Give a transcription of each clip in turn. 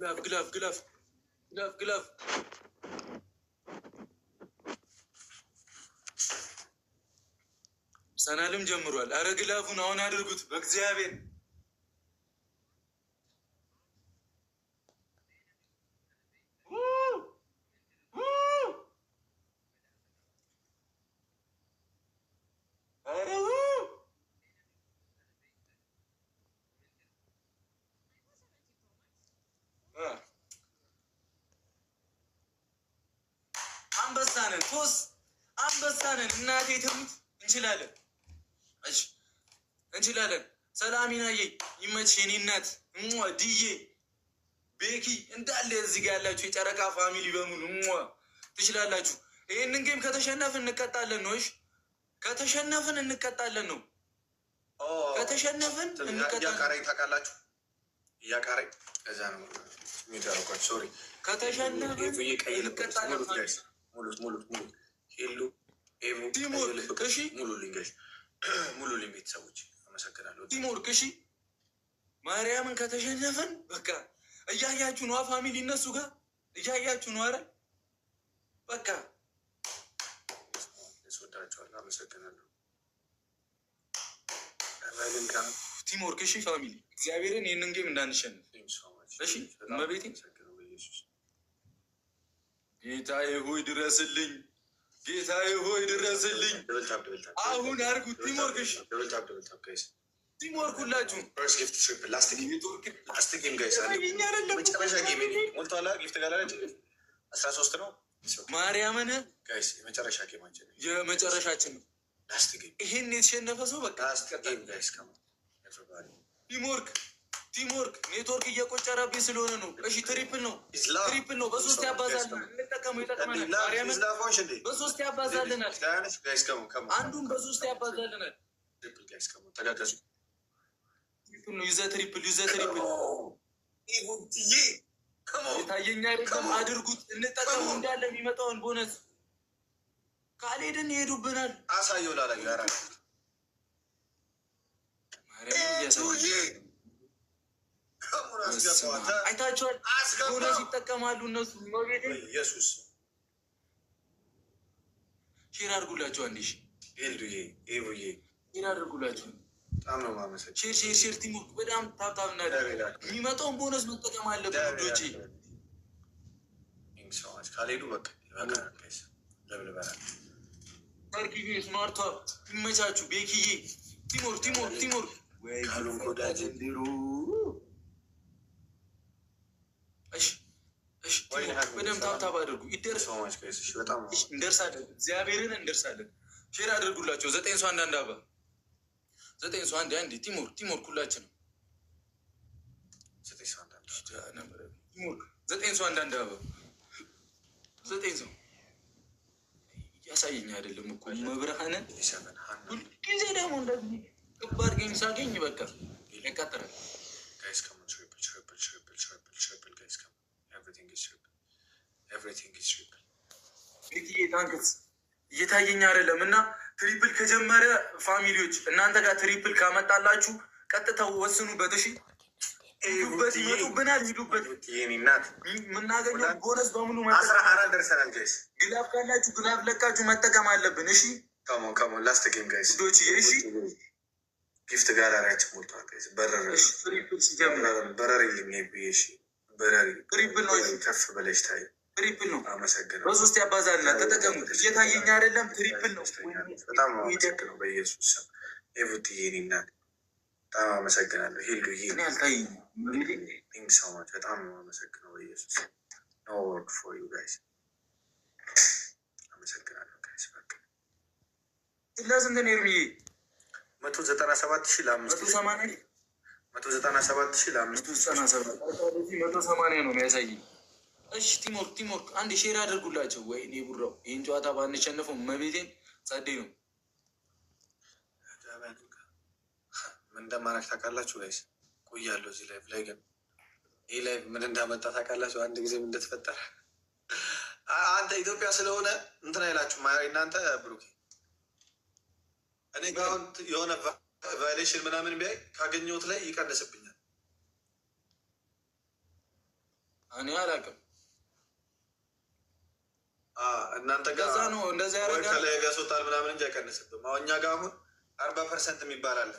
ግላፍ ሰናልም ጀምሯል። አረ ግላፉን አሁን አድርጉት በእግዚአብሔር። አንበሳንን ቶስ አንበሳንን እናቴ ትሙት እንችላለን። እሺ እንችላለን። ሰላሚናዬ ይመችሽ የኔ እናት ድዬ ቤኪ እንዳለ እዚህ ጋር ያላችሁ የጨረቃ ፋሚሊ በሙሉ ትችላላችሁ። ይህንን ጌም ከተሸነፍን እንቀጣለን ነው። እሺ ከተሸነፍን እንቀጣለን ነው። ከተሸነፍን እንቀጣለን። እያቃረኝ ታውቃላችሁ። እያቃረኝ እዛ ነው ሚዳሮች ሶሪ። ከተሸነፍን እንቀጣለን። ሙሉት ሄሉ ኤቮ ቲምወርክ። እሺ ሙሉልኝ ቤተሰቦች አመሰግናለሁ። ቲምወርክ። እሺ ማርያምን ከተሸነፍን በቃ እያያችሁ ነዋ ፋሚሊ፣ እነሱ ጋር እያያችሁ ነው። አረ በቃ ስወዳችኋለሁ። አመሰግናለሁ። ቲምወርክ። እሺ ፋሚሊ እግዚአብሔርን ይህንን ጌም እንዳንሸንፍ እሺ። እመቤቴ ጌታዬ ሆይ ድረስልኝ፣ ጌታዬ ሆይ ድረስልኝ። አሁን አድርጉት ቲምወርክ። እሺ ቲምወርክ ሁላችሁም ማርያምን የመጨረሻችን ነው። ይሄን የተሸነፈ ሰው በቃ ቲምወርክ ኔትወርክ እየቆጨረብኝ ስለሆነ ነው። እሺ ትሪፕል ነው በሶስት ያባዛልን። እንጠቀሙ ይጠቅመናል። ማርያምን በሶስት ያባዛልናል። አንዱን በሶስት ያባዛልናል። ዩዘ ትሪፕል የታየኛ አይደለም። አድርጉት፣ እንጠቀሙ እንዳለ የሚመጣውን ቦነስ። ካልሄድን ይሄዱብናል። አሳየው ላላ ያራ አይታችኋል። ቦነስ ይጠቀማሉ እነሱ። ኢየሱስ ሼር አድርጉላቸው። አንዴ ሼር አድርጉላቸው። ሼር ቲምወርክ በጣም ታብታብ እናደርግ። የሚመጣውን ቦነስ መጠቀም አለብን ውዶቼ። ካልሄዱ በቃ ታርኪዬ ስማርቷ ይመቻችሁ። ቤኪዬ ቲምወርክ በደምብ ታብታብ አድርጉ። እንደርሳለን፣ እግዚአብሔርን እንደርሳለን። ሼር አድርጉላቸው። 9 ሰው አንዳንድ አባ 9 ሰው አንድ ቲምወርክ ሁላችንም 9 ሰው አንዳንድ አባ 9 ሰው ያሳየኝ አይደለም እኮ መብርሃንን። ሁልጊዜ ደግሞ እንደዚህ ከባድ ጌም ሳገኝ በቃ ያቃጥራል። እየታየኝ አይደለም እና ትሪፕል ከጀመረ ፋሚሊዎች እናንተ ጋር ትሪፕል ካመጣላችሁ ቀጥታው ወስኑበት። እሺ ሂዱበት፣ ይመጡብናል። ሂዱበት። የምናገኘው ቦነስ በሙሉ ደርሰናል። ግላፍ ካላችሁ ግላፍ ለቃችሁ መጠቀም አለብን። እሺ ከሞን ላስት ጌም ጋይስ ዶች እሺ ጊፍት ጋላሪያችን ሞልቷል ጋይስ። ትሪፕል ሲጀምር በረሪልኝ እሺ በረሪ ትሪፕል ነው። ከፍ በለሽ ታይ ትሪፕል ነው። አመሰግናለሁ። በሶስት ያባዛልና ተጠቀሙት። እየታየኝ አይደለም። ትሪፕል ነው። በጣም አመሰግናለሁ። በኢየሱስ ስም ኤቭቲ የኔ እናት በጣም አመሰግናለሁ። ሄልዱዬ እኔ አልታየኝም። ቲንክ ሶ ማች በጣም አመሰግናለሁ። በኢየሱስ ኖ ወርድ ፎር ዩ ጋይስ አመሰግናለሁ ጋይስ። በቃ ስንት ነው ኤርሚዬ? 197,500 180 ነው የሚያሳየኝ። እሺ ቲምወርክ አንድ ሼር አድርጉላቸው። ወይኔ ቡራው ይህን ጨዋታ ባንሸነፈው መቤቴን ጸዴ ነው። ምን እንደማናክ ታውቃላችሁ ጋይስ? ቆያለሁ እዚህ ላይቭ ላይ ግን ይህ ላይቭ ምን እንዳመጣ ታውቃላችሁ? አንድ ጊዜ ምን እንደተፈጠረ አንተ ኢትዮጵያ ስለሆነ እንትን አይላችሁ እናንተ ብሩኬ። እኔ ጋር አሁን የሆነ ቫይሌሽን ምናምን ቢያይ ካገኘሁት ላይ ይቀንስብኛል። እኔ አላውቅም። እናንተ ጋር ነው እንደዛ ያደርጋል ከላይ ያስወጣል ምናምን እንጂ አይቀንስብም። አሁን እኛ ጋር አሁን 40% የሚባል አለ።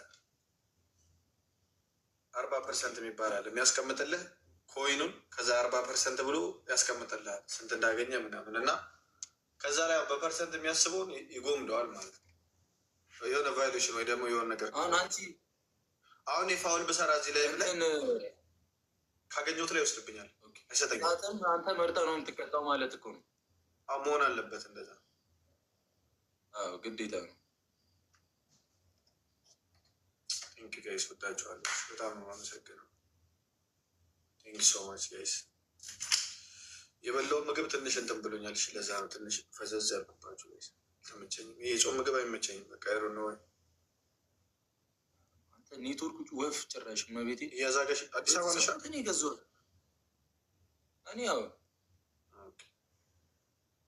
40% የሚባል አለ የሚያስቀምጥልህ ኮይኑን ከዛ 40% ብሎ ያስቀምጥልሃል ስንት እንዳገኘ ምናምን እና ከዛ ላይ በፐርሰንት የሚያስበውን ይጎምደዋል ማለት ነው። የሆነ ቫይሌሽን ወይ ደግሞ የሆነ ነገር አሁን የፋውል ብሰራ እዚህ ላይ ካገኘሁት ላይ ይወስድብኛል፣ አይሰጠኝም። አንተ መርጠህ ነው የምትቀጣው ማለት እኮ ነው። መሆን አለበት እንደዛ። ግዴታ ነው። ቴንክ ጋይስ፣ ወዳችኋለሁ። በጣም ነው የማመሰግነው። ቴንክ ሶ ማች ጋይስ። የበላውን ምግብ ትንሽ እንትን ብሎኛል። እሺ ለዛ ነው ትንሽ ፈዘዝ ያልኩባችሁ ጋይስ። ተመቸኝም። ይሄ የጾም ምግብ አይመቸኝም። በቃ አይሮ ነው ኔትወርክ ወፍ ጭራሽ መቤቴ እያዛገሽ አዲስ አበባ ነሽ? እኔ ገዛሁት እኔ ያው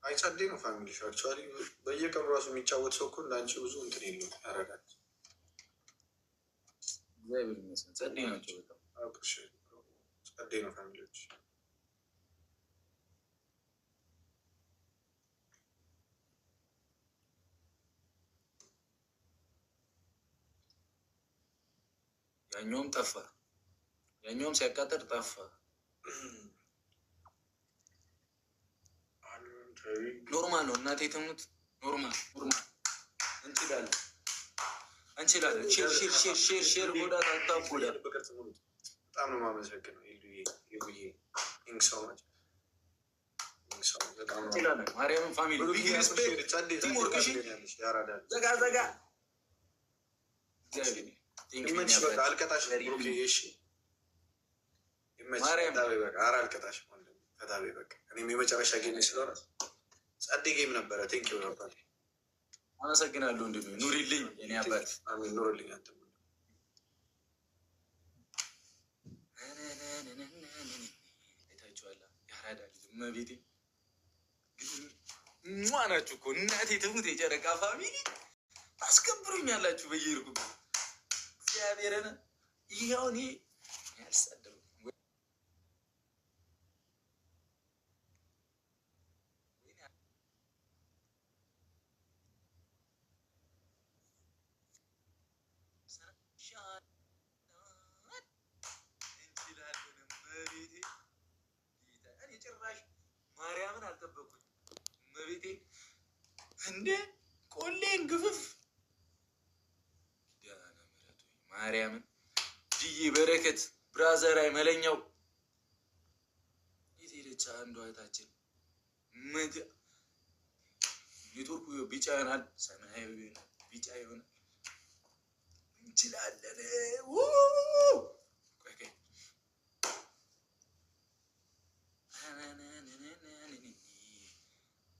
አይጸዴ ነው ፋሚሊ አክቹዋሊ በየቀኑ ራሱ የሚጫወት ሰው እኮ እንዳንቺ ብዙ እንትን የለውም ያረጋል። እግዚአብሔር ይመስገን ጸዴ ናቸው በጣም ጸዴ ነው ፋሚሊዎች። ያኛውም ጠፋ፣ ያኛውም ሲያቃጥር ጠፋ። ኖርማል ነው እናቴ ትሙት፣ ኖርማል እንችላለን እንችላለን። ሼር ጎዳ ታታ ጎዳ። በጣም ነው የማመሰግነው ይሉዬ ኢንክሳማች እንችላለን። ማርያምን ፋሚሊ ቢግ ሪስፔክት ቲምወርክ። እሺ ዘጋ ይመች በቃ አልቀጣሽ ብሩኬ። እሺ ይመች በቃ ኧረ አልቀጣሽ ከታቤ በቃ እኔም የመጨረሻ ጌም ስለሆነ ጸዴ ጌም ነበረ። ቴንክ ዩ ነበር። አመሰግናለሁ። እንድ ኑሪልኝ የኔ አባት። አሜን ኑሪልኝ። አንተ አይታችኋላ ያራዳ ልጅ መቤቴ ሟ ናችሁ እኮ እናቴ ትሙት። የጨረቃ ፋሚሊ ታስከብሩኛላችሁ በየርጉ እግዚአብሔርን ይኸውን ያልሳደሩ እንችላለን። መቤቴ እኔ ጭራሽ ማርያምን አልጠበኩት። መቤቴ እንደ ቆሌን ግፍፍ ማርያምን ጅዬ በረከት ብራዘራይ መለኛው የት ሄደች? አንዷ እህታችን ኔትወርኩ ቢጫ ይሆናል፣ ሰማያዊ ይሆናል፣ ቢጫ ይሆናል። እንችላለን።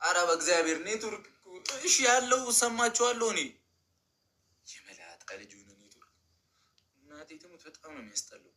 አረ በእግዚአብሔር ኔትወርክ እሺ ያለው ሰማችኋለሁ። እኔ የመላጣ ልጅ ሆነ ኔትወርክ እናቴ ትሙት በጣም ነው የሚያስጠላው።